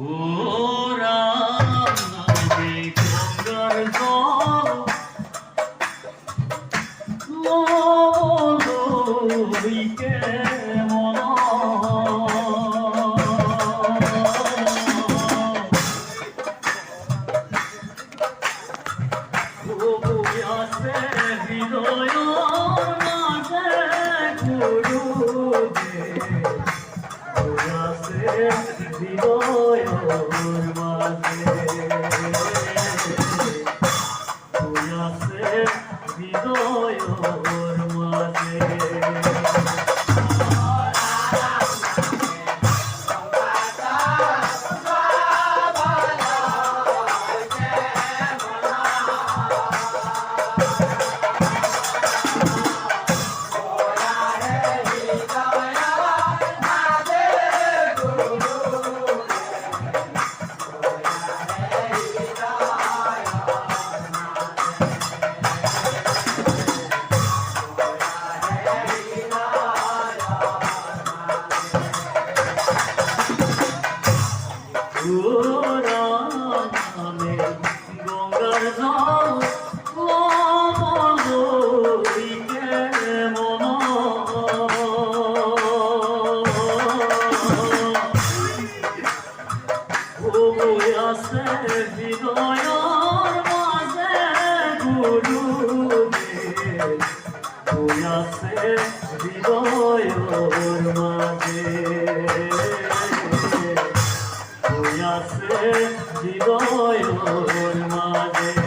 ওরা নামে গঙ্গার জল লই কেমন আছে হৃদয় মাঝে গুরুদে আছে হৃদয় মাঝে আছে হৃদয় মাঝে নামে গঙ্গার জল লই কেমন আছে হৃদয়র মাঝে গুরুদে আছে হৃদয়র মাঝে আছে হৃদয়র মাঝে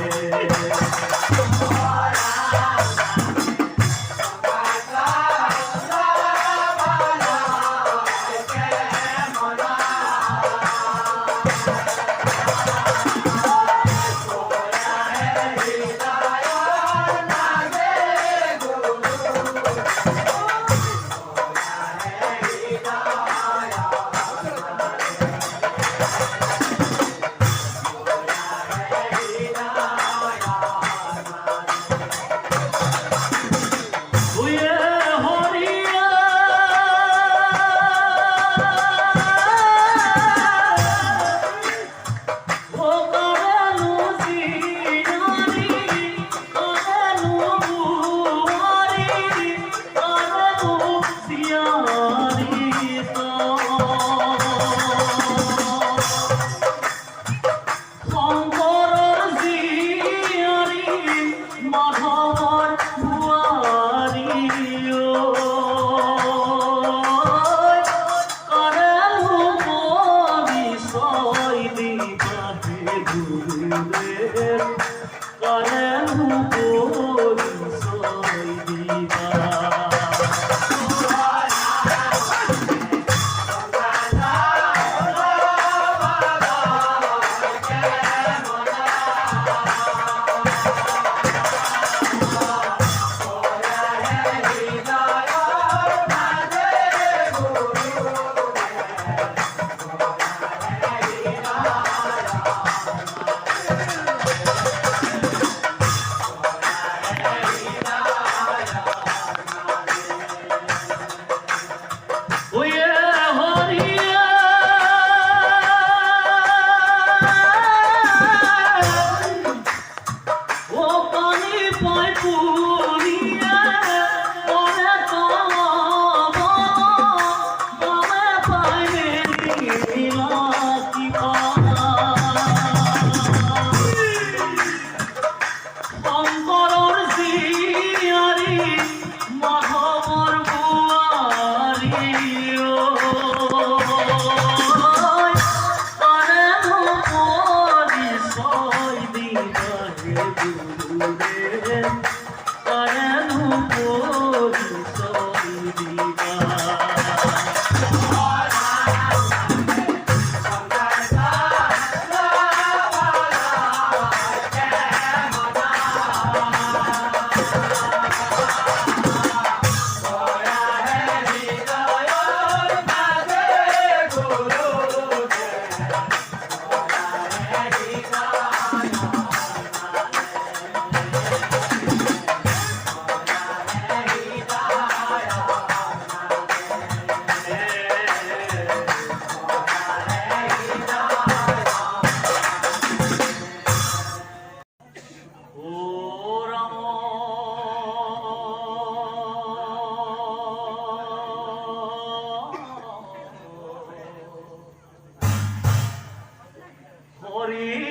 হরি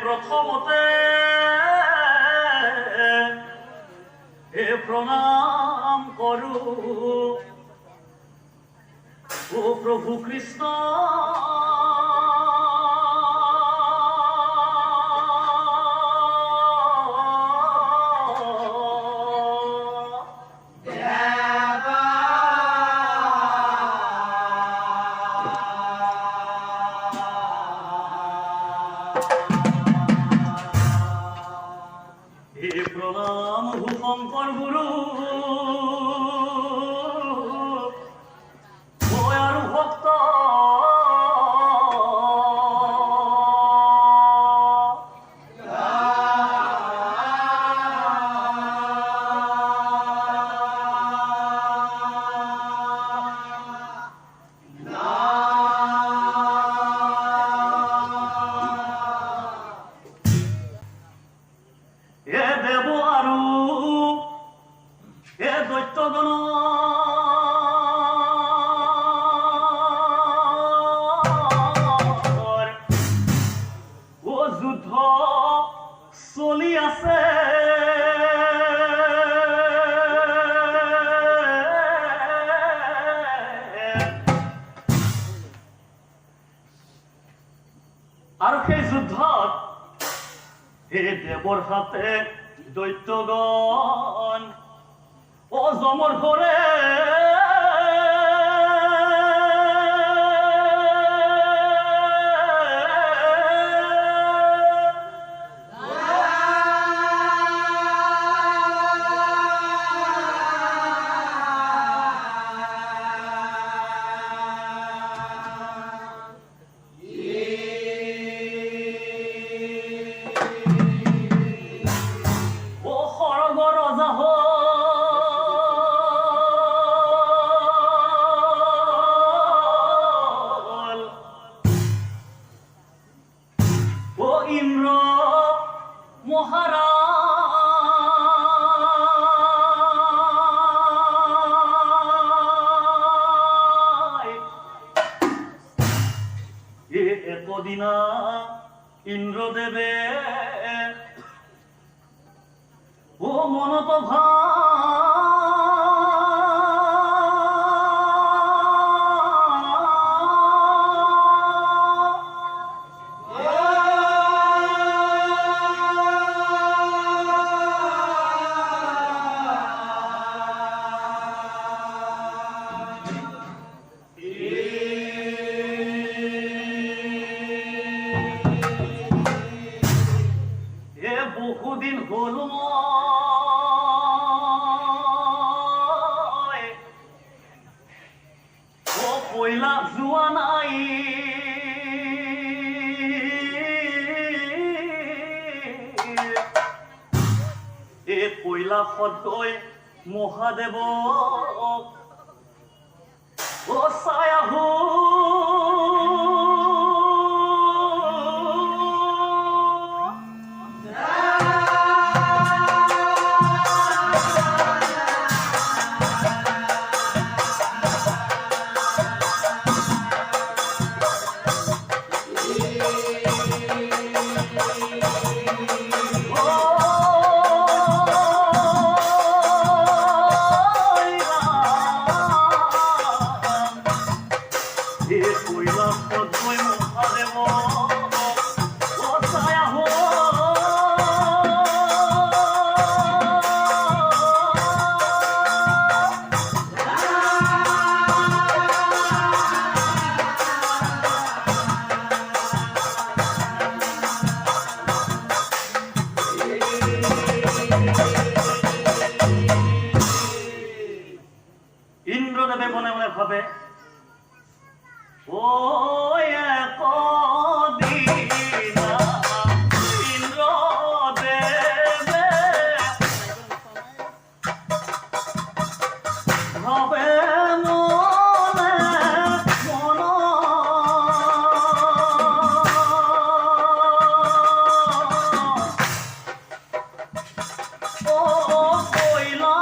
প্রথমতে প্রণাম করু ও প্রভু কৃষ্ণ প্রণাম শঙ্কর গুরু দয়ার ভক্ত চলি আছে আৰু সেই যুদ্ধত এই দেৱৰ হাতে দৈত্যগণ অজমৰ ঘৰে ইন্দ্ৰ মহাৰাজ এতদিনা ইন্দ্ৰদেবে ও মনত বহুদিন হল কইলা যোৱা নাই কইলা সদৈ মহাদেৱ চাই আহো ইন্দ্রদেবে মনে মনে ভাবে ও ইন্দ্রদেবে ভাবে মনে মন ও কইলা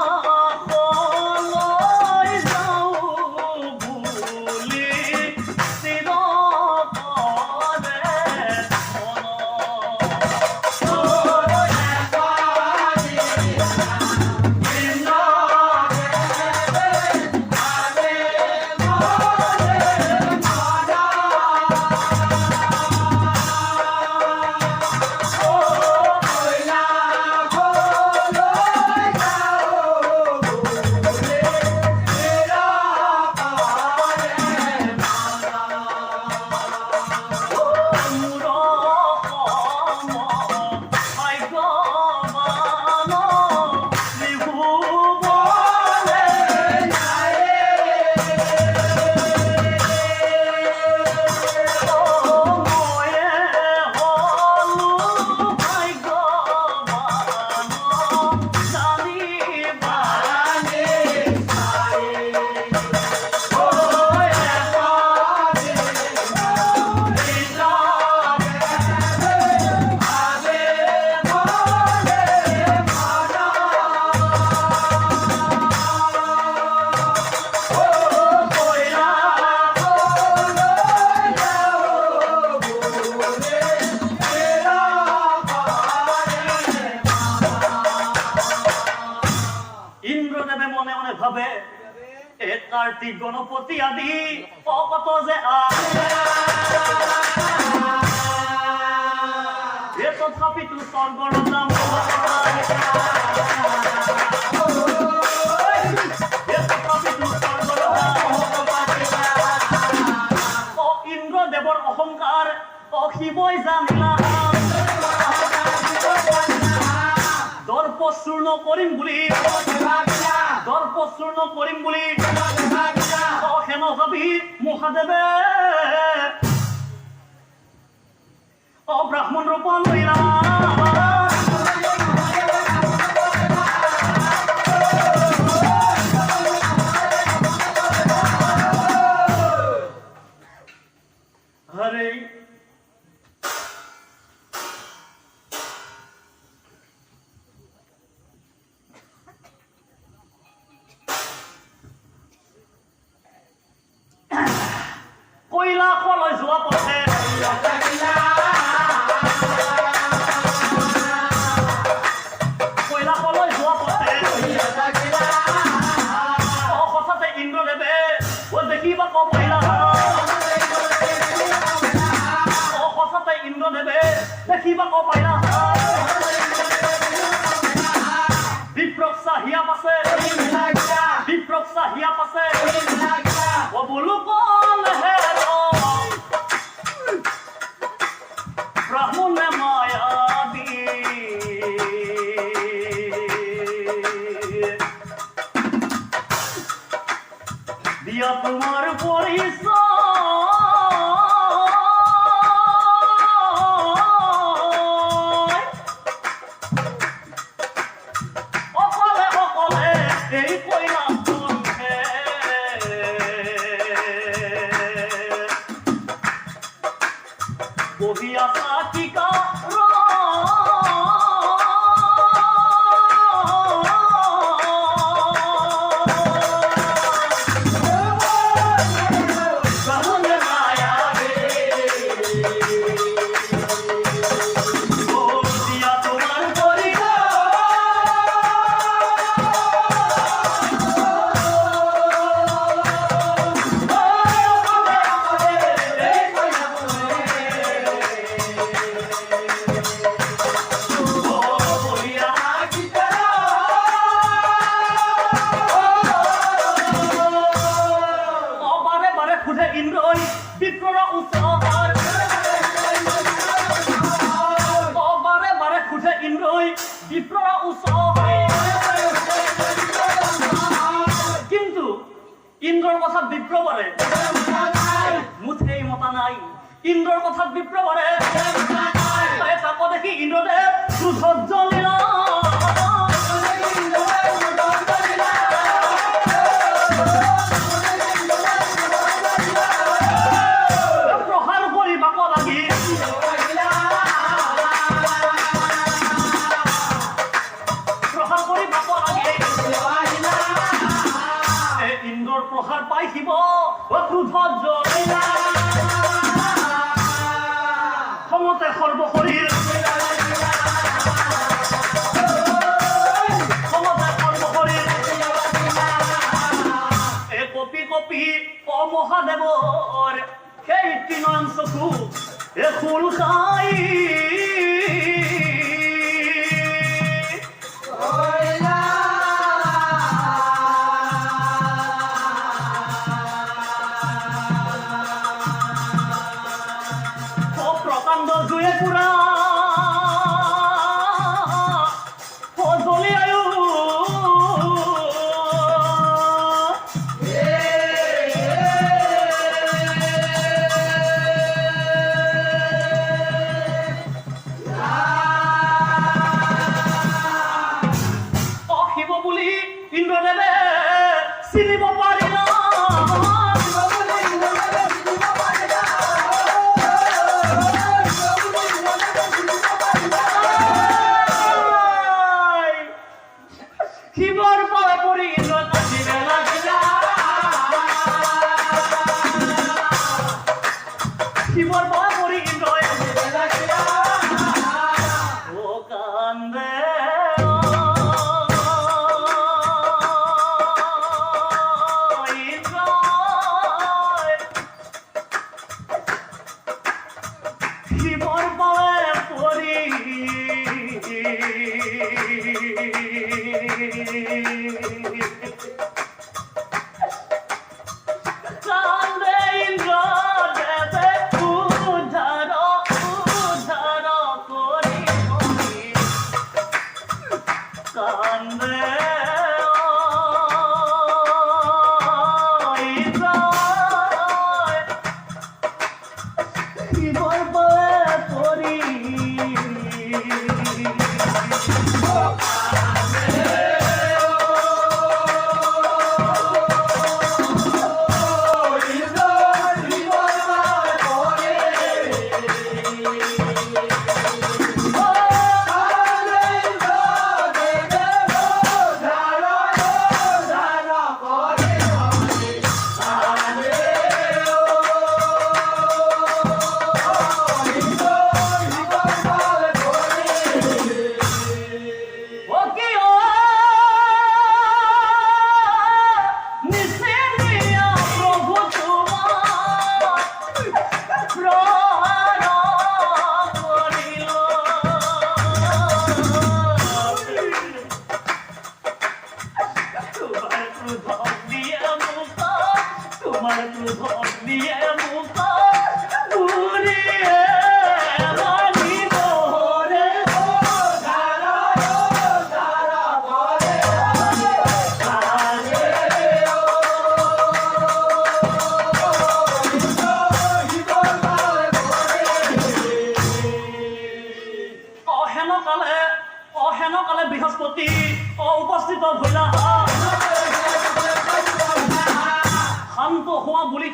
ভাবে এ কার্তিক গণপতি আদি কত যে এ তথাপিতো স্বৰ্গৰ নাম ইন্দ্ৰদেৱৰ অহংকাৰ শিৱই জানিলা দৰ্পচূৰ্ণ কৰিম বুলি দৰ্পচূৰ্ণ কৰিম বলি হেন ভাবি মহাদেবে ব্ৰাহ্মণ ৰূপ লইলা হৰে কৈলাশলৈ যোৱা পথে হঠাতে ইন্দ্ৰদেৱে দেখিবা কইলা হঠাতে ইন্দ্ৰদেৱে দেখিবা কইলা বিপ্ৰক্সা হিয়া পাছে বিপ্ৰক্সা হিয়া পাছে বোলো কলেহে ব্রাহ্মণে মায়া দি দিয়া তোমার পরিচয় অকলে অকলে এই কইলাম তোমাকে বহিয়া সাকিকা ইন্দ্রই বিপ্র উৎসর বারে বারে খুঁজে ইন্দ্রই বিপ্র উৎসর কিন্তু ইন্দ্রর কথা বিপ্র বলে মুঠেই মতা নাই ইন্দ্রর কথা বিপ্র বলে তাকে দেখি ইন্দ্রদেব ক্রোধত জ্বলিলা প্রহার পাইছিব ক্রোধত জ্বলিলা খঙতে সৰ্বশৰীৰ কপি কপি মহাদেৱৰ সেই তিনন চকু খোল খাই জুয়ে পুৰা জ্বলি আয়ু অহিব বুলি ইন্দ্ৰদেৱে চিনিব পাৰিলা শিৱৰ পালে পৰি ইন্দ্ৰ নাচিবে লাগিলা শিৱৰ পালে পৰি ইন্দ্ৰই নাচিবে লাগিলা ও কান্দে শিৱৰ পালে পৰি কান্দে ইন্দ্ৰদেৱে উদ্ধাৰ উদ্ধাৰ কৰি কান্দে শিৱৰ পালে পৰি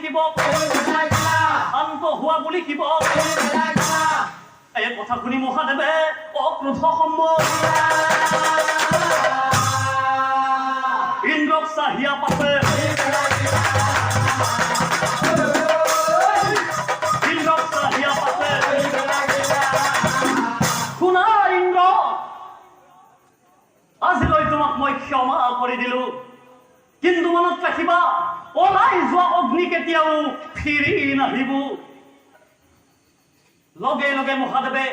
লিখিব শান্ত হোৱা বুলি লিখিব এই কথা শুনি মহাদেৱে অক্ৰোধ সম্মোখ ইন্দ্ৰক চাহিয়া পাছে ইন্দ্ৰক চাহিয়া পাছে শুনা ইন্দ্ৰ আজিলৈ তোমাক মই ক্ষমা কৰি দিলো কিন্তু মনত ৰাখিবা ওলাই যোৱা অগ্নি কেতিয়াও ফিৰি নাহিব লগে লগে মহাদেৱে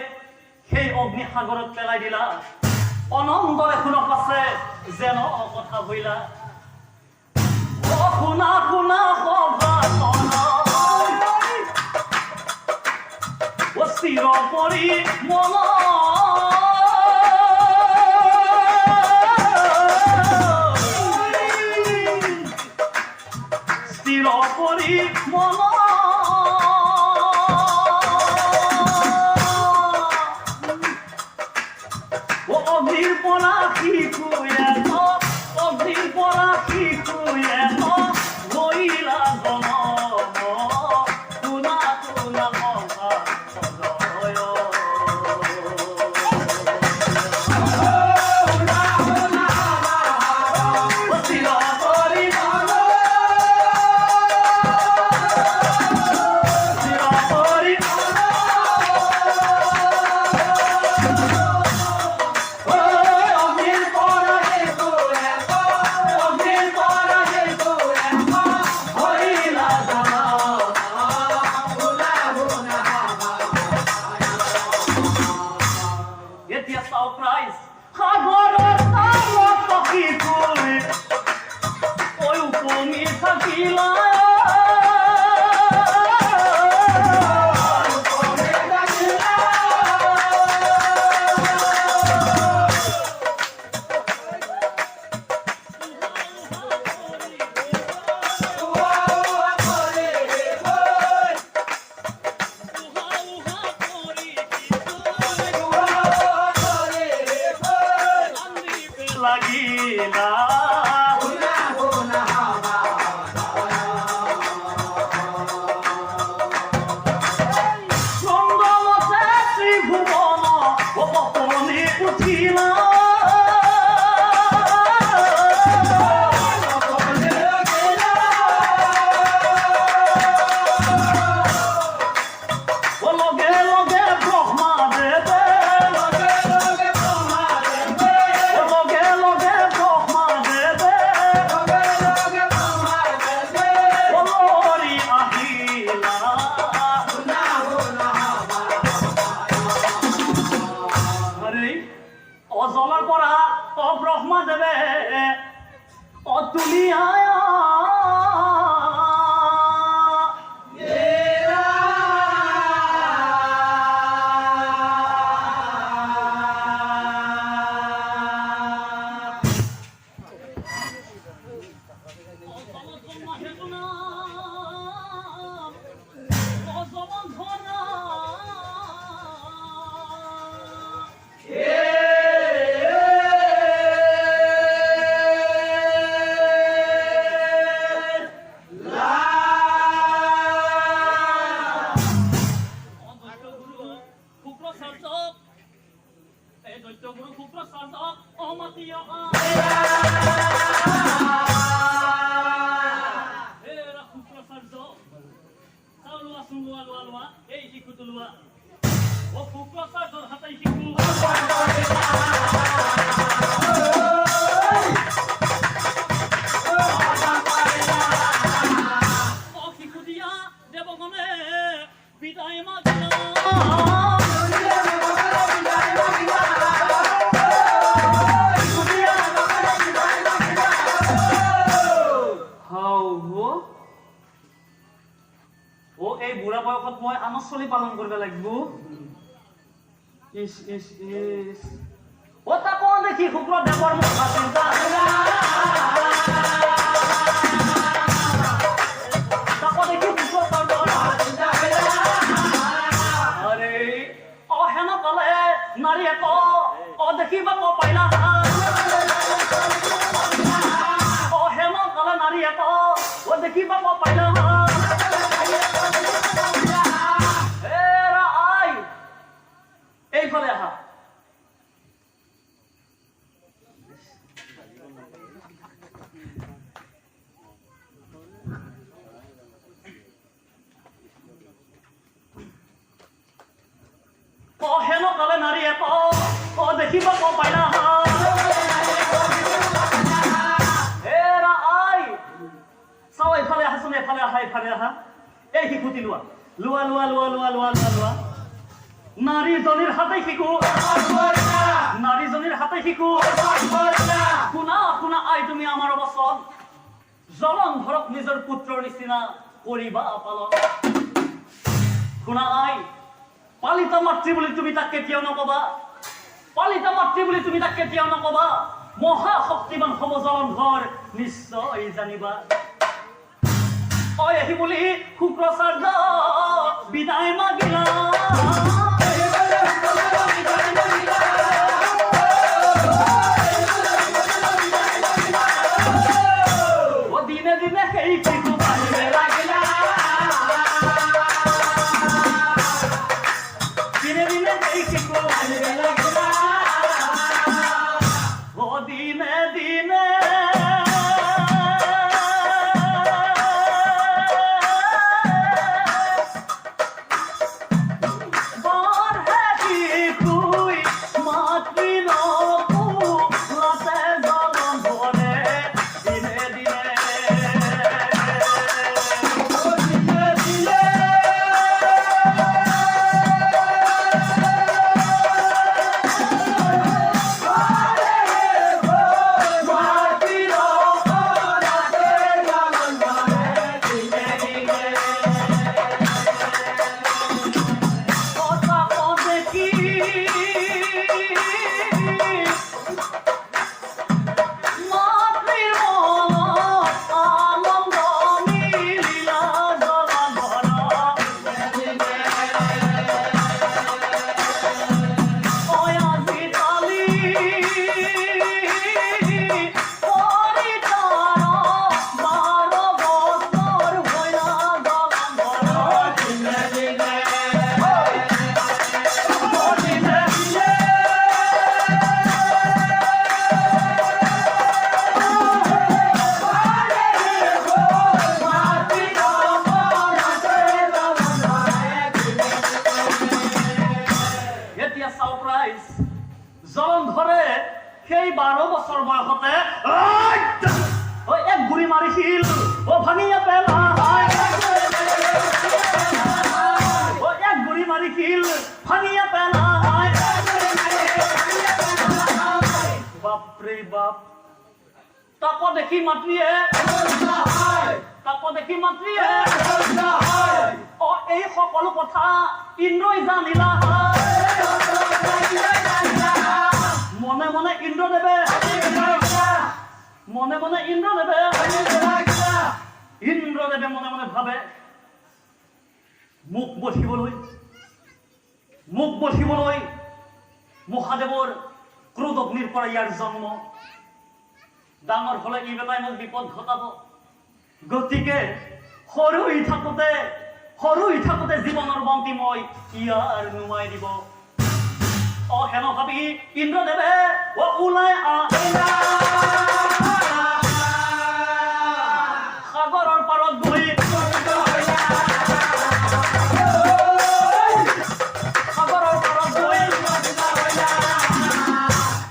সেই অগ্নি সাগৰত পেলাই দিলা অনন্দৰে সুৰক আছে যেন কথা ভইলা শুনা শুনা চিৰ পৰি মন চিৰ পৰি মন অগ্নিৰ পৰা শিশুৱে অগ্নিৰ পৰা শিশুৱে গৈলা জনম শুনা শুনা লাগিলা চন্দনতে ত্ৰিভুৱন অপনি উঠিলা লগে লগে ব্ৰহ্মাদেৱে অজলৰ পৰা ব্ৰহ্মাদেৱে অতুলিয়া দৈত্যগুৰু শুক্ৰাচাৰ্য অমাতীয় শুক্ৰাচাৰ্য চাউলোৱা চুলোৱা লোৱা লোৱা এই শিশুটো লোৱা অ শুক্ৰাচাৰ্যৰ হাতে শিশু শিশু দিয়া দেৱগণে বিদায় মাগিলা এই বুঢ়া বয়সত মই আনচলি পালন কৰিব লাগিব তাক দেখি শুক্ৰদেৱৰ মুখা চিন্তা তাক দেখি আৰে হেন কালে নাৰীয়ে দেখি পাব পাৰিলা হেন কালে নাৰীয়ে দেখি পাব পাৰিলা পায় না এরা আই চাও এফালে আহাচোন এফালে আহা এফালে আহা এই শিশুটি লোৱা লোৱা লোৱা লোৱা লোৱা লোৱা লোৱা লোৱা নাৰীজনীৰ হাতে শিকো নাৰীজনীৰ হাতে শিকো শুনা শুনা আই তুমি আমাৰ অৱচন জলন্ধৰক নিজৰ পুত্ৰৰ নিচিনা কৰিবা পালন শুনা আই পালিত মাতৃ বুলি তুমি তাক কেতিয়াও নকবা পালিত মাতৃ বুলি তুমি তাক কেতিয়াও নকবা মহাশক্তিমান হ'ব জলন্ধৰ নিশ্চয় জানিবা অই আহি বুলি শুক্ৰাচাৰ্য বিদায় মাগিলা দিনে দিনে সেই শিশু বাঢ়িবে লাগিলা দিনে দিনে সেই শিশু বাঢ়িবে লাগিলা ও দিনে দিনে জলন্ধৰে সেই 12 বছৰ বয়সতে এক গুৰি মাৰিছিল ও ভাঙিয়া পেলাই এক গুৰি মাৰিছিল ভাঙিয়া পেলাই বাপৰে বাপ তাক দেখি মাতৃয়ে এই সকলো কথা ইন্দ্ৰই জানিলা মনে মনে ইন্দ্ৰদেৱে মনে মনে মনে ভাবে মুখ বসিবলৈ মহাদেৱৰ ক্ৰোধ অগ্নিৰ পৰা ইয়াৰ জন্ম ডাঙৰ হলে ই বেটাই মোক বিপদ ঘটাব গতিকে সৰু হৈ থাকোঁতে জীৱনৰ বন্তি মই ইয়াৰ নুমাই দিব হেন ভাবি ইন্দ্ৰদেৱে ওলাই সাগৰৰ পাৰত গৈ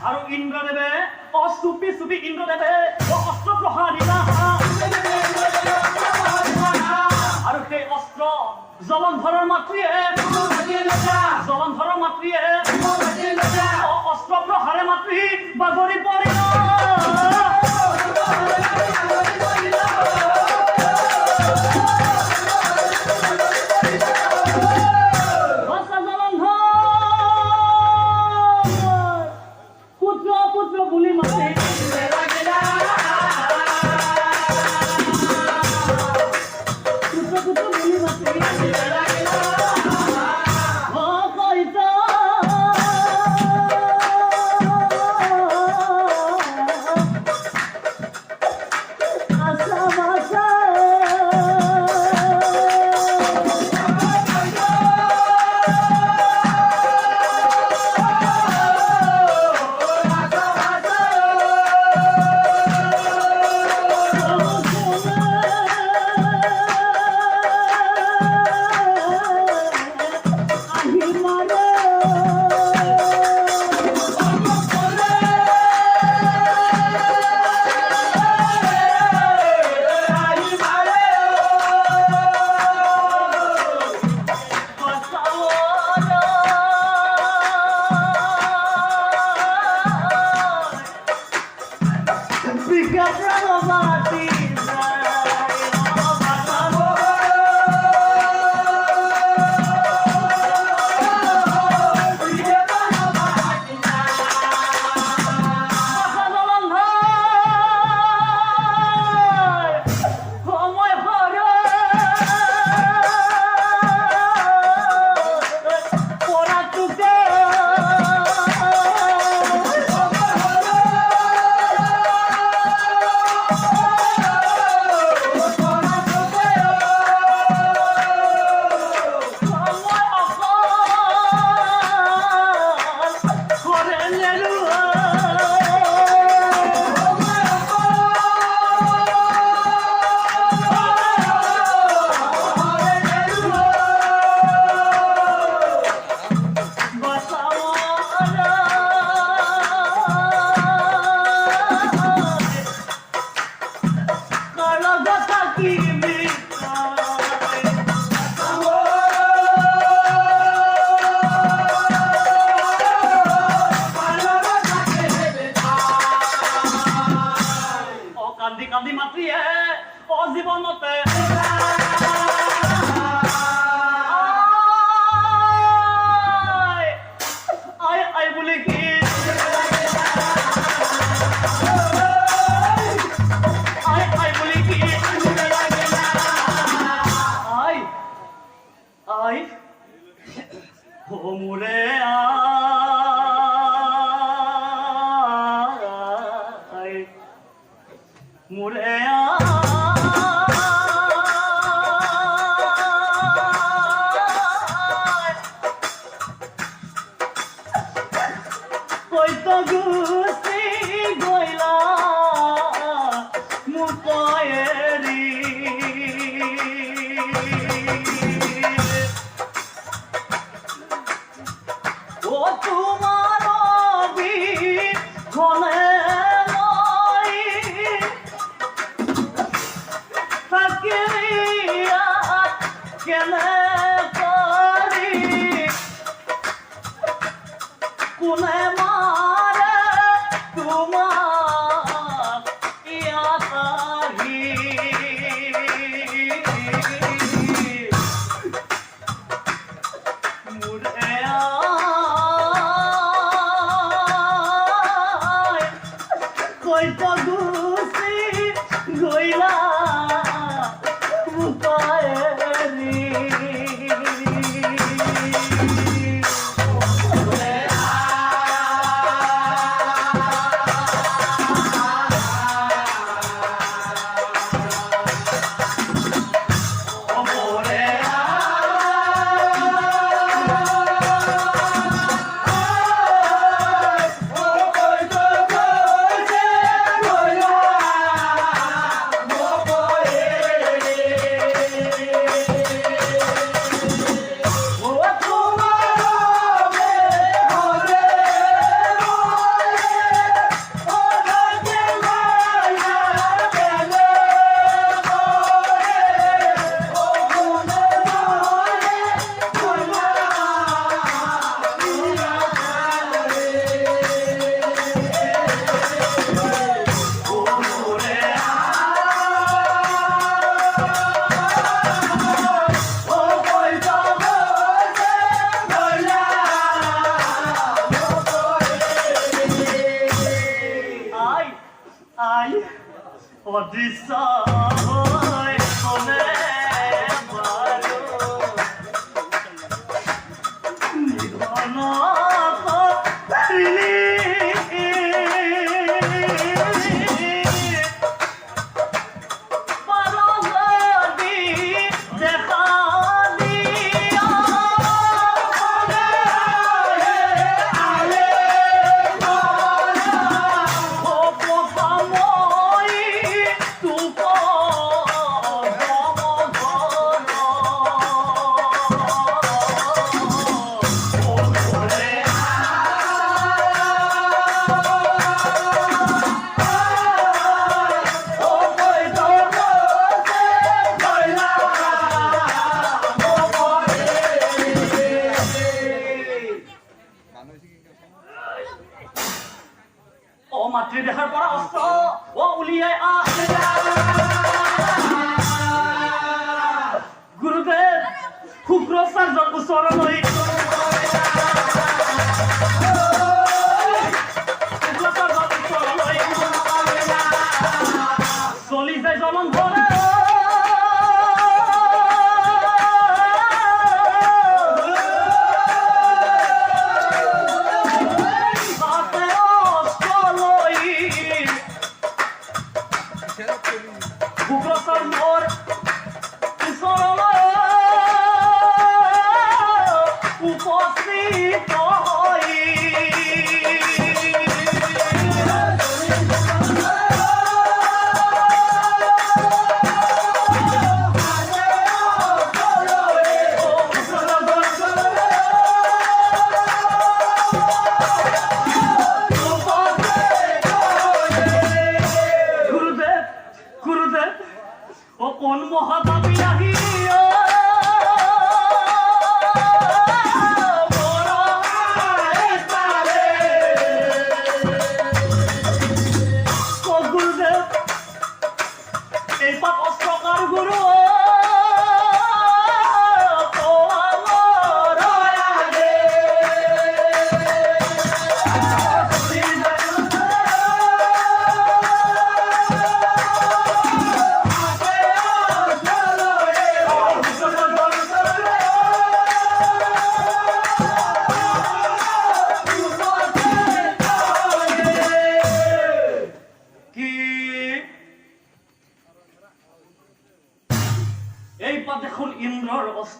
আৰু ইন্দ্ৰদেৱে চুপি ইন্দ্ৰদেৱে অস্ত্ৰ প্ৰহাৰ দিলা আৰু সেই অস্ত্ৰ জলন্ধৰৰ মাতৃয়ে অস্ত্ৰ প্ৰহাৰে মাতৃ বাগৰি পৰিল পুত্ৰ বুলি মাতে আই ও মোরে আই মোরে কই তো গুছি গইলা মুকয়েরি ও তোমার বিহনে মই থাকিয়া কেনে করি কোনে মারে তোমার ইয়াতাহি মুরে আয় কই তো গুছি গইলা মুকায়েরি আই অদিশা হয় মনে বারো নিধন করিলি পারগদি দেখা দিয়া ও মাতৃদেহৰ পৰা অস্ত্ৰ ও উলিয়াই গুৰুদেৱ শুক্ৰাচাৰ্যৰ ওচৰলৈ চলি যায় জলন ধৰে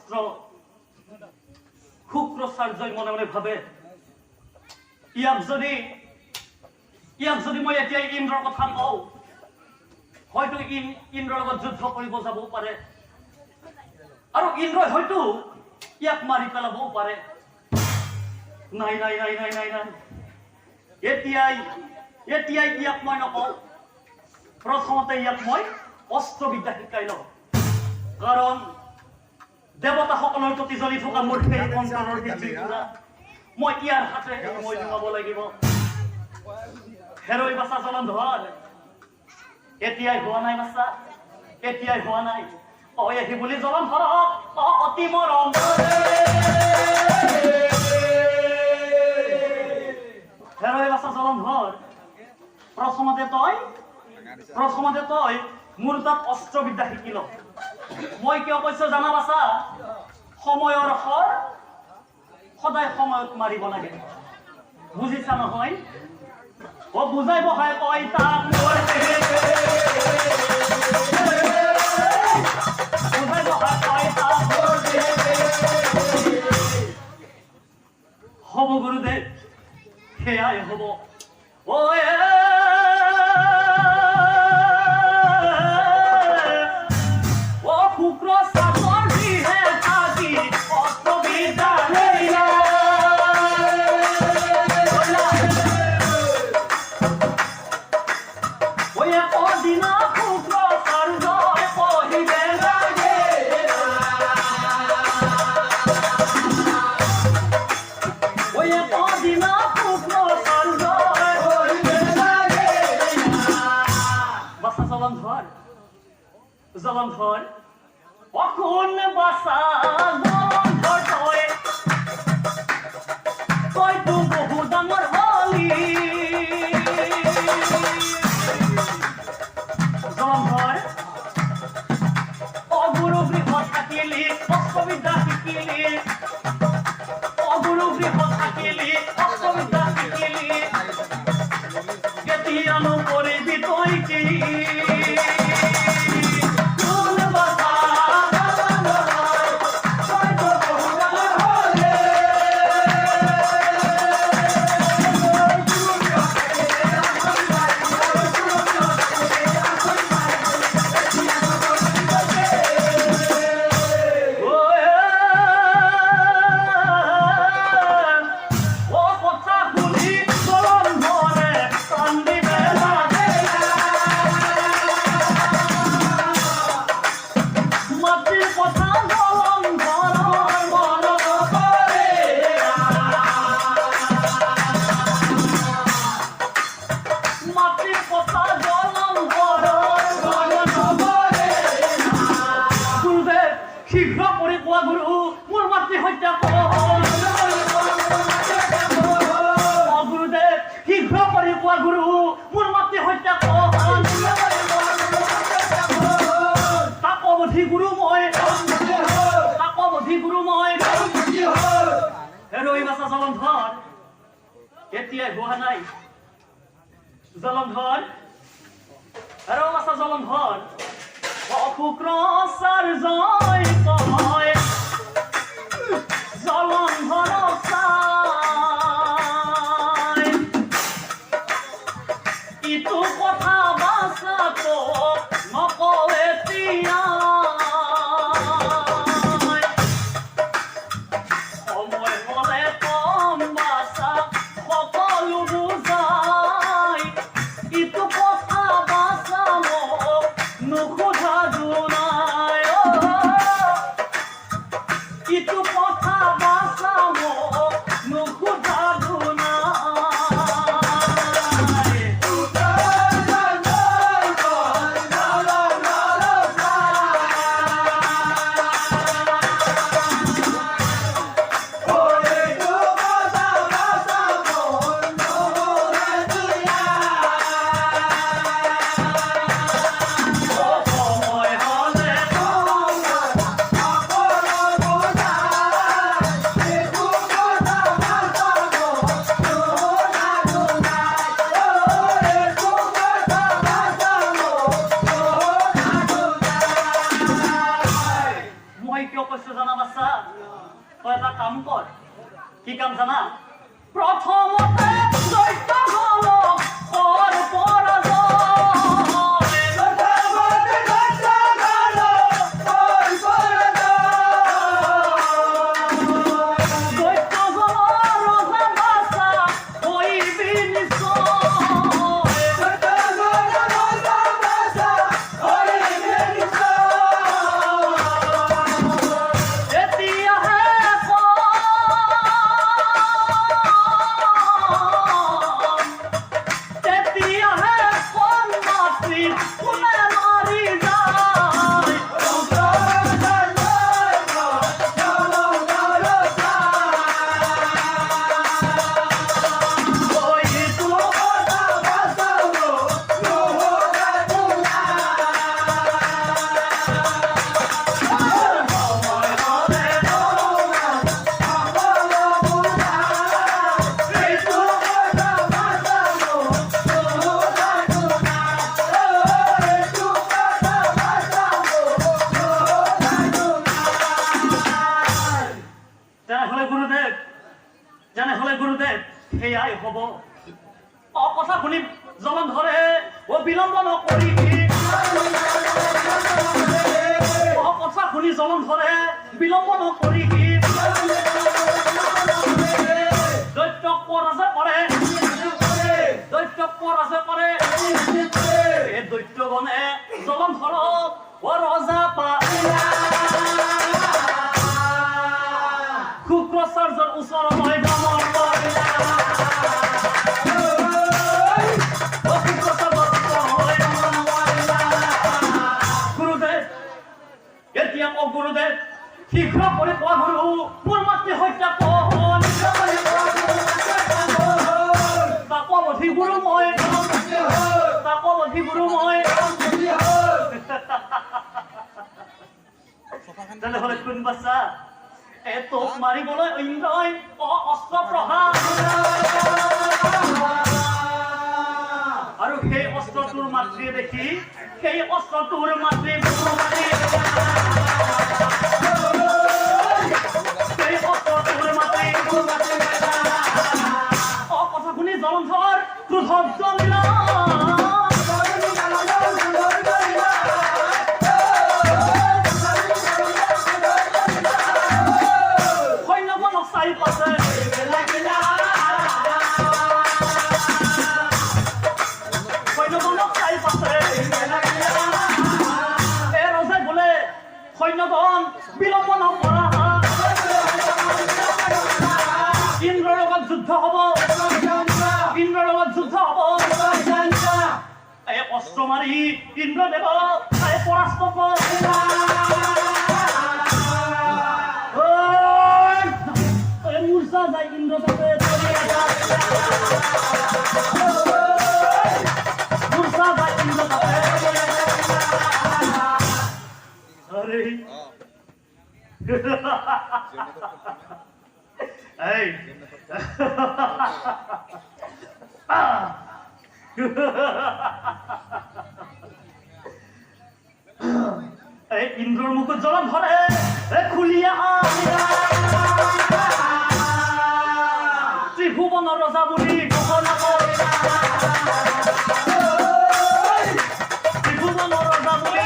অস্ত্ৰ শুক্ৰাচাৰ্যই মনে মনে ভাবে ইয়াক যদি মই এতিয়া ইন্দ্ৰৰ কথা কওঁ হয়তো ইন্দ্ৰৰ লগত যুদ্ধ কৰিব যাবও পাৰে আৰু ইন্দ্ৰই হয়তো ইয়াক মাৰি পেলাবও পাৰে নাই নাই নাই নাই নাই নাই এতিয়াই ইয়াক মই নকওঁ প্ৰথমতে ইয়াক মই অস্ত্ৰবিদ্যা শিকাই লওঁ কাৰণ দেৱতাসকলৰ প্ৰতি জ্বলি থকা মোৰ সেই অন্তৰৰ হিচিৰপৰা মই ইয়াৰ হাতে মই জোঙাব লাগিব হেৰৈ বাছা জলন্ধৰ এতিয়াই হোৱা নাই বাছা এতিয়াই হোৱা নাই এহি বুলি জলন্ধৰক অতি মৰম হেৰৈ বাছা জলন্ধৰ প্ৰথমতে তই মোৰ তাত অস্ত্ৰবিদ্যা শিকি ল মই কিয় কৈছো জানা বাছা সময়ৰ শৰ সদায় সময়ত মাৰিব লাগে বুজিছা নহয় বুজাই বহাই কয় তাক বুজাই বহাই কয় তাক হ'ব গুৰুদেৱ সেয়াই হ'ব জলন্ধৰ অকোন বাছা জলন্ধৰ তইতো বহু ডাঙৰ হলি জলন্ধৰ অগুৰু বৃহৎ থাকিলি অস্ত্ৰবিদ্যা শিকিলি অগুৰু বৃহৎ থাকিলি অস্ত্ৰবিদ্যা শিকিলি কেতিয়ানো কৰিবি তই কি এতিয়াই হোৱা নাই জলন্ধৰ আৰু বাছা জলন্ধৰ শুক্ৰাচাৰ্যই কয় জলন্ধৰ চাই ইটো কথা বাছা তোক নকওঁ এতিয়া বাচ্চা তই এটা কাম কৰ কি কাম জানা প্ৰথমতে দৈত্য গলক কৰ গুৰুদেৱ সেয়াই হ'ব কথা শুনি জলন্ধৰে বিলম্ব নকৰি কথা শুনি জলন্ধৰে বিলম্ব নকৰি দৈত্যক পৰাজয় কৰে এই দৈত্যগণে জলন্ধৰক ৰজা শুক্ৰাচাৰ্যৰ ওচৰলৈ ভ্ৰমণ গুৰুদেৱ শীঘ্ৰ কৰি কোৱা গুৰু মোৰ মাতৃ হত্যা তাপৱধি গুৰু মই তেনেহ'লে কোন বাচ্চা তোক মাৰিবলৈ ইন্দ্ৰই অস্ত্ৰ প্ৰহাৰ আৰু সেই অস্ত্ৰটোৰ মাতৃয়ে দেখি সেই অস্ত্ৰটোৰ মাতৃ কথা শুনি জলন্ধৰ ক্ৰোধত জ্বলিল সৈন্যগণক চাৰি পাছে ৰজাই বোলে সৈন্যগণ বিলম্ব নকৰা ইন্দ্ৰৰ লগত যুদ্ধ হ'ব এই অস্ত্ৰ মাৰি ইন্দ্ৰদেৱ পৰাস্ত মূৰ্ছা যায় ইন্দ্ৰদেৱে ইন্দ্ৰৰ মুখত জলন্ধৰে খুলিয়া ত্ৰিভুৱনৰ ৰজা বুলি ঘোষণা কৰিলা ত্ৰিভুৱনৰ ৰজা বুলি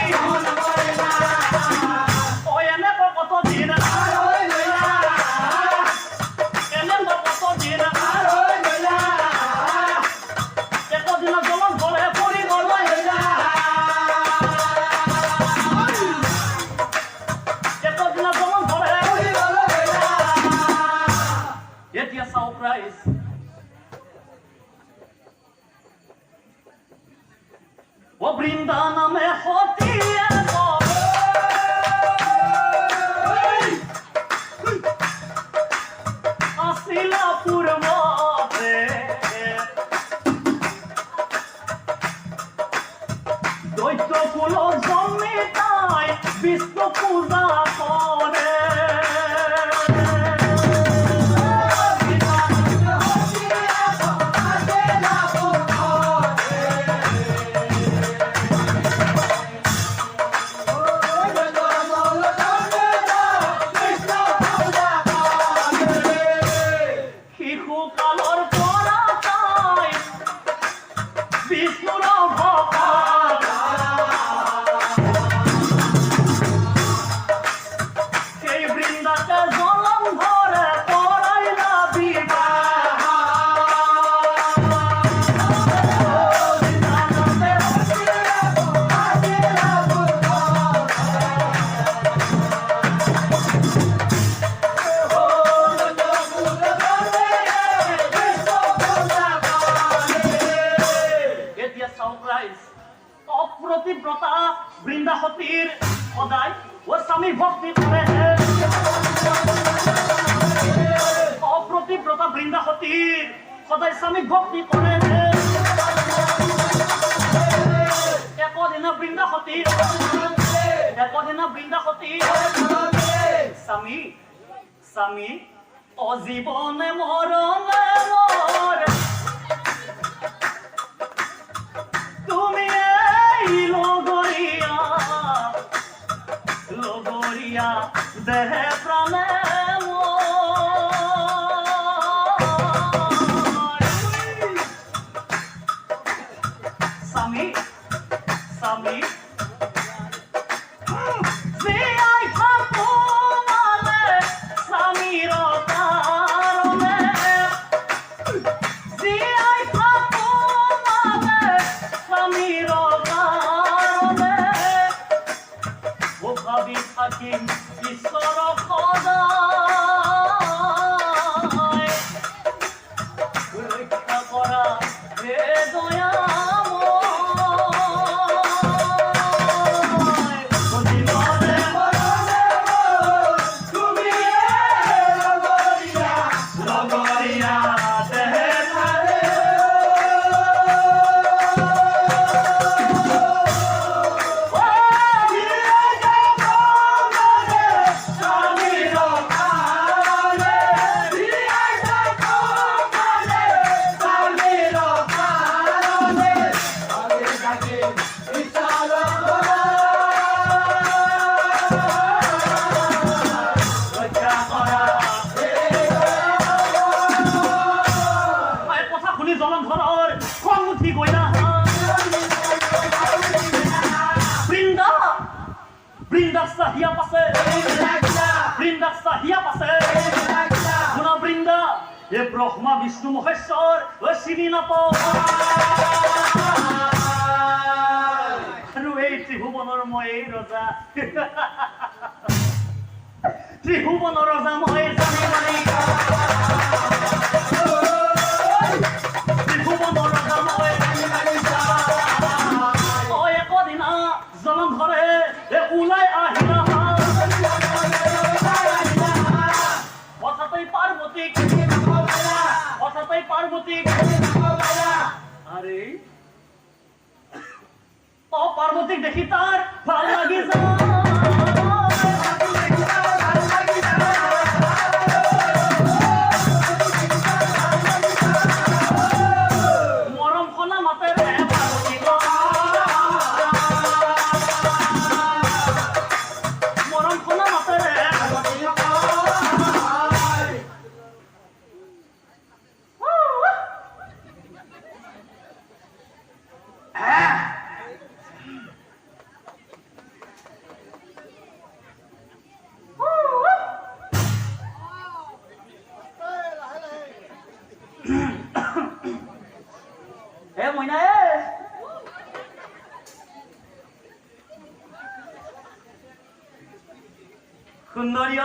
এনেকৈ কত দিন একদিনা জলন্ধৰে পৰিবলৈ এতিয়া চাওক ৰাইজ বৃন্দা নামে সতীয়ে আছিলা পূৰ্বতে দৈত্য কুলত জন্মি তাই বিষ্ণু পূজা কৰে সদাই স্বামী ভক্তি করে একদিনা বৃন্দাসতী স্বামী স্বামী অজীবনে মরণে মর তুমি এই লগরিয়া দেহে প্রাণে স্বামী স্বামী ঈশ্বর সদায় রক্ষা করা হে দয়াময় জীবনে মরণে তুমি লগরিয়া দেহে প্রাণে জলন্ধৰৰ খং উঠি গৈ বৃন্দাস চাহিয়া পাছে শুনা বৃন্দা এ ব্ৰহ্মা বিষ্ণু মহেশ্বৰ চিনি নাপাওঁ আৰু এই ত্ৰিভুৱনৰ মই এই ৰজা ত্ৰিভুৱনৰ ৰজা মই জানি মানি জলন্ধৰে ওলাই আহিলা হঠাৎ পাৰ্বতীক আৰে পাৰ্বতীক দেখি তাৰ ভাল লাগি যায় মইনা সুন্দৰী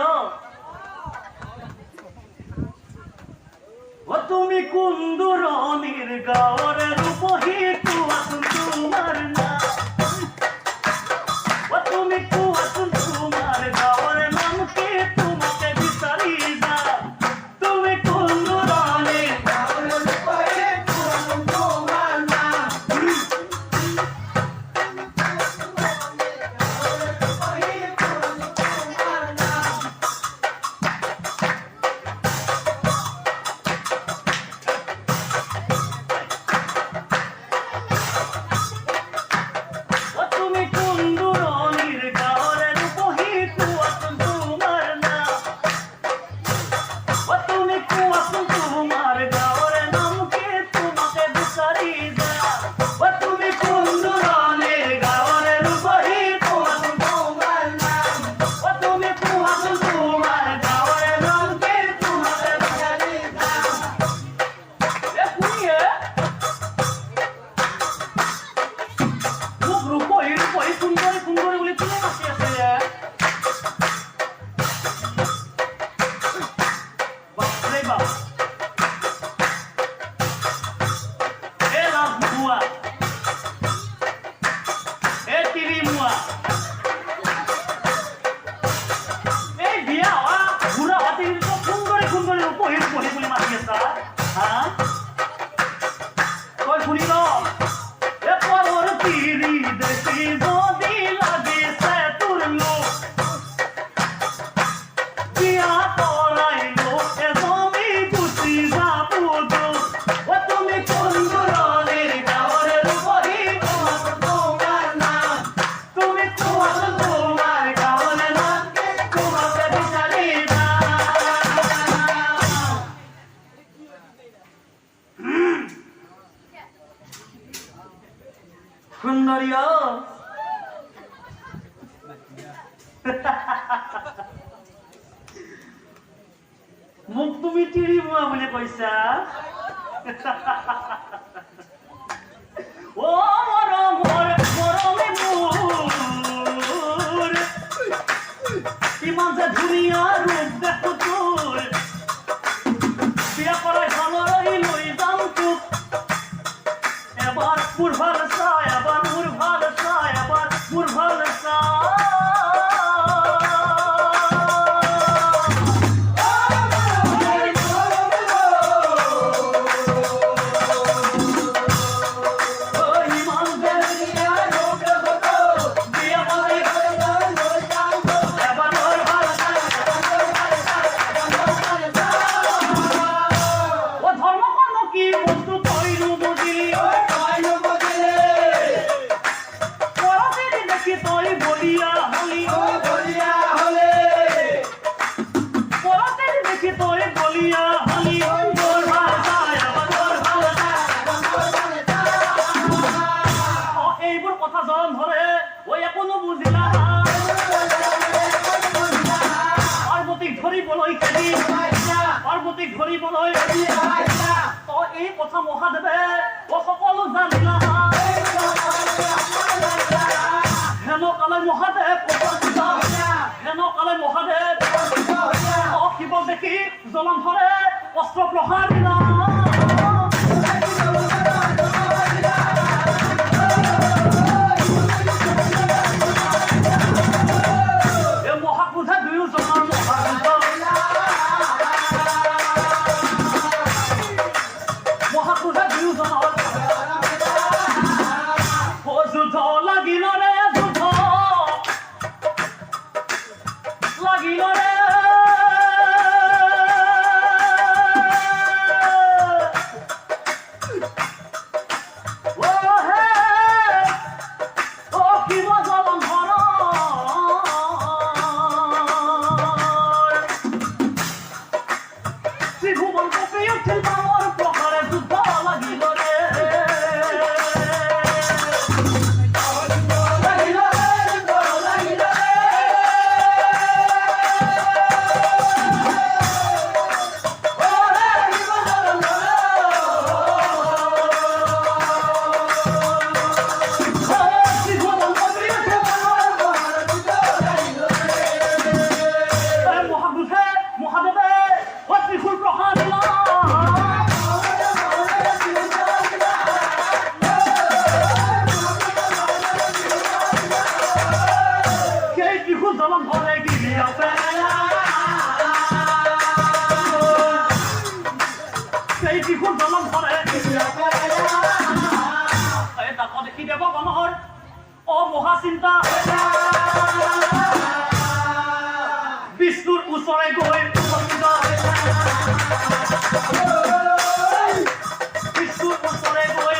তুমি কুন্দুৰণীৰ গাঁৱৰে ৰূপহী কোৱাচোন তোমাৰ নাম তুমি কোৱাচোন তোমাৰ গাঁৱৰে নাম কি তোমাকে বিচাৰি যা তুমি কুন্দুৰণীৰ গাঁৱৰে ৰূপহী কোৱাচোন তোমাৰ নাম তুমি কুন্দুৰণীৰ গাঁৱৰে ৰূপ নৰিয় মোক তুমি তিৰি মোৱা বুলি কৈছা ও মৰমৰ মৰমে মোৰ ইমান যে ধুনীয়া ৰূপ দেখো তোৰ বিয়া কৰাই ভাললৈ লৈ যাম তোক এবাৰ মোৰ ভাল চা এবাৰ মোৰ ভাল চা এবাৰ মোৰ ভাল চা এই কথা মহাদেৱে সকলো জানিলা হেনকালে মহাদেৱ হেনকালে মহাদেৱ শিৱ দেখি জলন্ধৰে অস্ত্ৰ প্ৰহাৰ দিলা মহাক্ৰোধে দুয়োজনৰ যুদ্ধ লাগিল ৰে যুদ্ধ লাগিল ৰে শিৱ জলন্ধৰ ত্ৰিভুৱন কঁপি উঠিল ডাঙৰ প্ৰকাৰে যুদ্ধ লাগিল ৰে মহাচিন্তা বিষ্ণুৰ ওচৰে গৈ বিষ্ণুৰ ওচৰে গৈ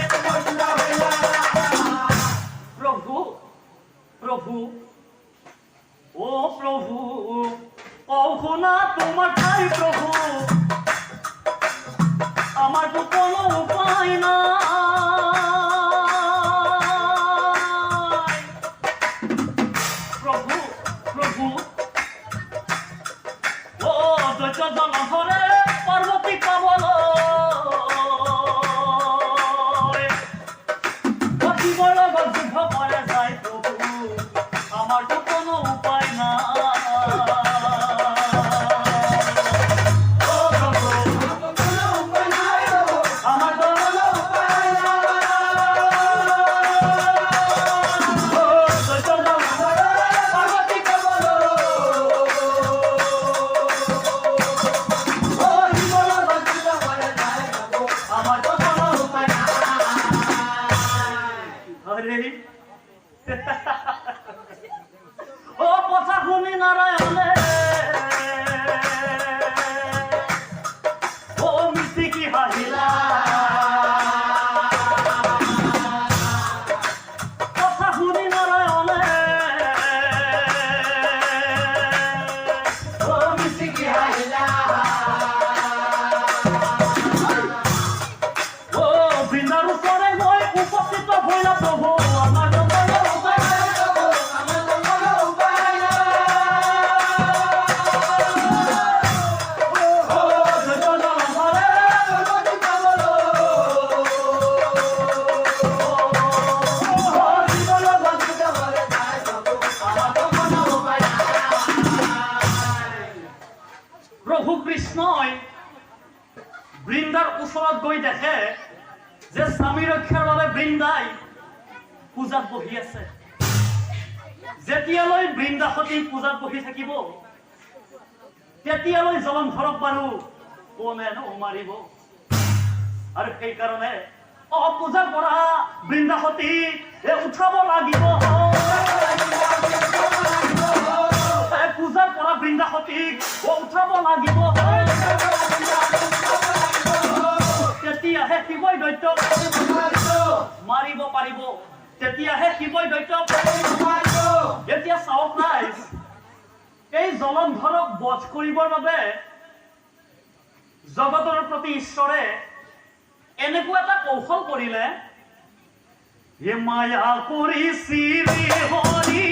প্ৰভু প্ৰভু ও প্ৰভু শুনা তোমাৰ ঠাই প্ৰভু আমাৰতো কোনো উপায় নাই জলন্ধৰে পাৰ্বতী পাবলৈ শিৱৰ লগত যুদ্ধ কৰে যায় প্ৰভু আমাৰতো কোনো উপায় নাই ও কথা শুনি নারায়ণে ও মিষ্টি হাসিলা কথা শুনি নারায়ণে ও মিষ্টি হাসিলা ও বৃন্দার উপরে গৈ উপস্থিত হইলা প্রভু আমার প্ৰভু কৃষ্ণই বৃন্দাৰ ওচৰত গৈ দেখে যে স্বামী ৰক্ষাৰ বাবে বৃন্দাই পূজাত বহি আছে। যেতিয়ালৈ বৃন্দা সতী পূজাত বহি থাকিব তেতিয়ালৈ জলন্ধৰক বাৰু কোনে মাৰিব। আৰু সেইকাৰণে পূজাৰ পৰা বৃন্দা সতী উঠাব লাগিব। পূজাৰ পৰা বৃন্দা সতীক উঠাব লাগিব। তেতিয়াহে শিৱই দৈত্যক মাৰিব পাৰিব। তেতিয়াহে শিৱই দৈত্যক এতিয়া চাওক ৰাইজ, এই জলন্ধৰক বধ কৰিবৰ বাবে জগতৰ প্ৰতি ঈশ্বৰে এনেকুৱা এটা কৌশল কৰিলে, হে মায়া কৰি শ্ৰী হৰি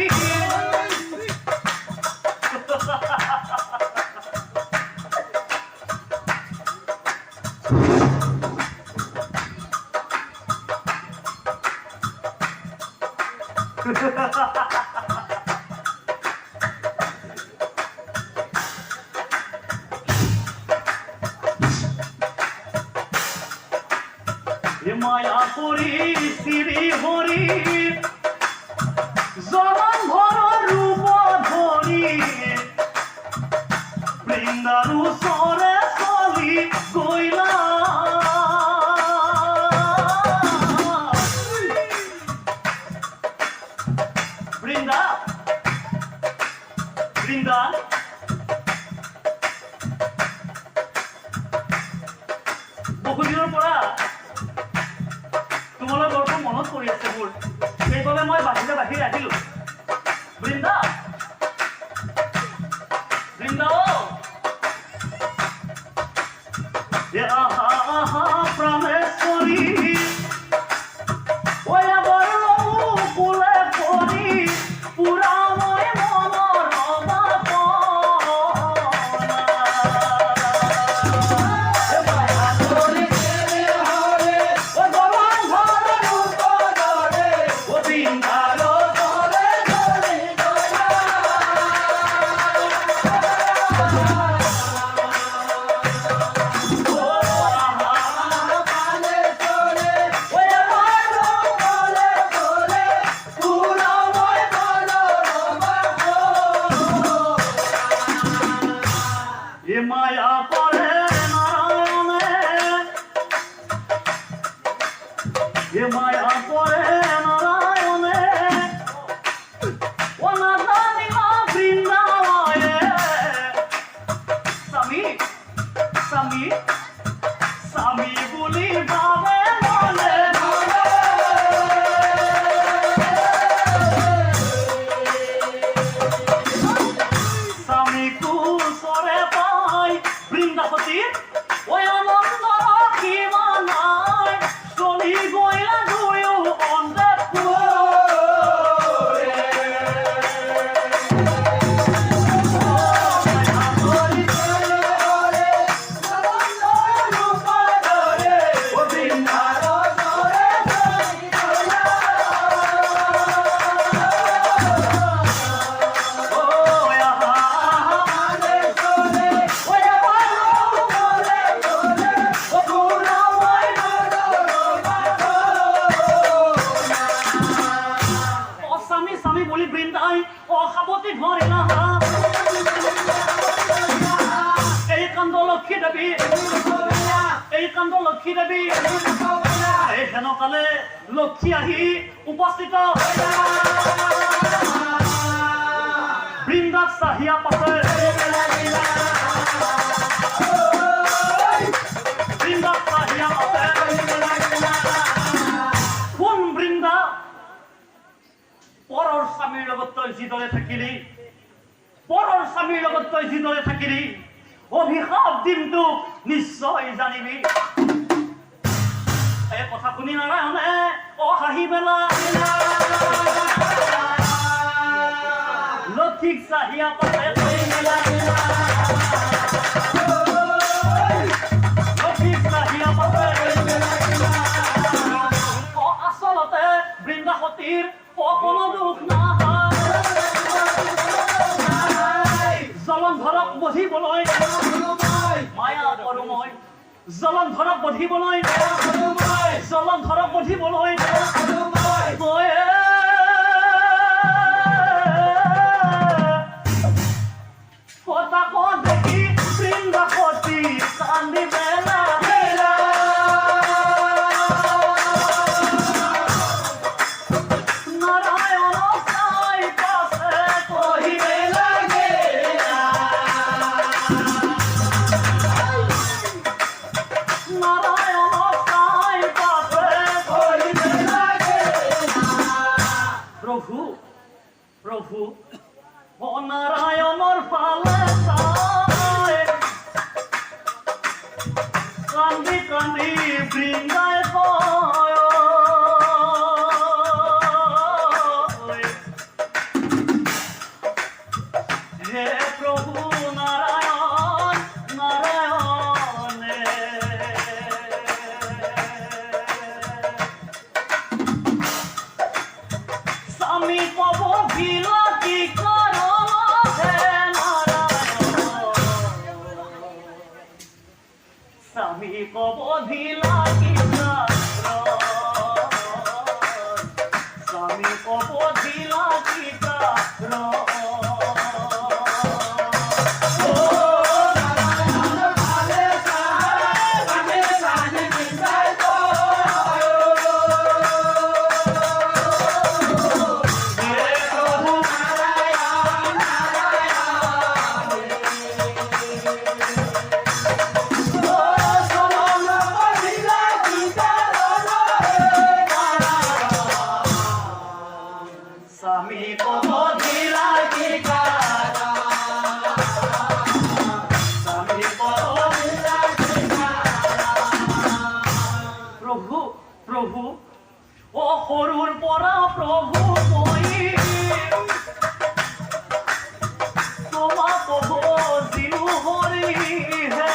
মায়া কৰি শ্ৰী হৰি জলন্ধৰৰ ৰূপ ধৰি বৃন্দাৰ ওচৰে চলি গৈলা। বৃন্দা বৃন্দা বহুদিনৰ পৰা তোমালৈ বৰকৈ মনত কৰি আছে মোৰ, সেইবাবে মই বাহিৰে বাহিৰে আহিলো। বৃন্দা বৃন্দা প্ৰাণেশ্বৰী কোলে পৰি পুৰা মই মনৰ মায়া করে নারায়ণে, এ মায়া করে নারায়ণে, ও না জানিলা বৃন্দাবনে। স্বামী স্বামী স্বামী বলি ভাবে মনে স্বামী কুসরে বৃন্দাপতি ওই আনন্দ কিমা নাই চলি গইলা দুয়ো অন্ধে বলি বৃন্দাই অসাৱতী ধৰিলা। এই কাণ্ড লক্ষী দেৱী, এই কাণ্ড লক্ষী দেৱী, এই হেনকালে লক্ষী আহি উপস্থিত বৃন্দাক চাহিয়া পাছে। বৃন্দাক চাহিয়া পাছে কোন বৃন্দা পৰৰ স্বামীৰ লগত তই যিদৰে থাকিলি, পৰৰ স্বামীৰ লগত তই যিদৰে থাকিলি, অভিশাপ দিনটো নিশ্চয় জানিবি। এই কথা শুনি নাৰায়ণে হাঁহি পেলা লক্ষীক চাহিয়া পাছে। লক্ষীক চাহিয়া পাছে আচলতে বৃন্দা সতীৰ কোনো দুখ নাই। জলন্ধৰক বহিবলৈ জলন্ধৰক বধিবলৈ জলন্ধৰক বধিবলৈ পতাকত দেখি বৃন্দাবতী কান্দি বেলা প্রভু ও নারায়ণর ফালে কান্দি কান্দি বৃন্দায় হে প্রভু নারায়ণ নারায়ণে স্বামী কব বিলতি করো হে নারায়ণ স্বামী কব বিলতি করো স্বামী কব বিলতি করো প্রভু প্রভু ও সৰুৰ পৰা প্ৰভু মই তোমাক কব দিলো হৰি হে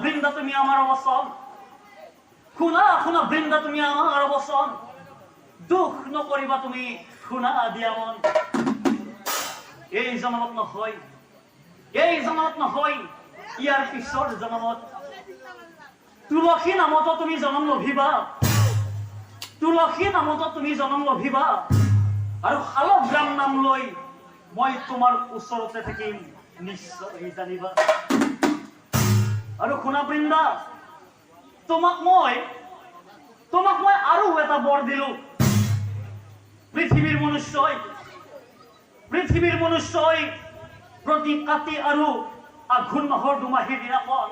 বৃন্দা তুমি আমাৰ অবসন শুনা শুনা বৃন্দা তুমি আমাৰ অবসন দুখ নকৰিবা তুমি শুনা দিয়া মন এই জন্মত নহয় ইয়াৰ পিছৰ জন্মত তুলসী নামত তুমি জন্ম লভিবা আৰু শালগ্ৰাম নাম লৈ মই তোমাৰ ওচৰতে থাকিম নিশ্চয় জানিবা আৰু শুনা বৃন্দা তোমাক মই আৰু এটা বৰ দিলো পৃথিৱীৰ মনুষ্যই প্ৰতি কাতি আৰু আঘোণ মাহৰ দুমাহীৰ দিনাখন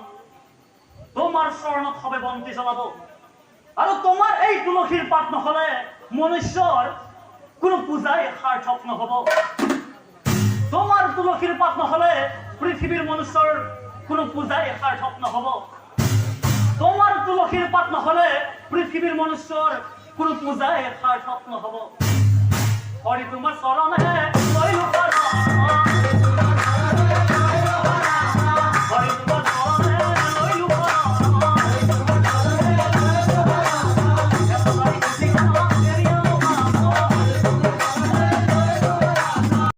তোমাৰ চৰণত সবে বন্তি জ্বলাব আৰু তোমাৰ এই তুলসীৰ পাত নহলে মনুষ্যৰ কোনো পূজাই সাৰ্থক নহব তোমাৰ তুলসীৰ পাত নহলে পৃথিৱীৰ মনুষ্যৰ কোনো পূজাই সাৰ্থক নহব তোমাৰ তুলসীৰ পাত নহলে পৃথিৱীৰ মনুষ্যৰ কোনো পূজাই সাৰ্থক নহব হৰি তোমাৰ চৰণে লৈলো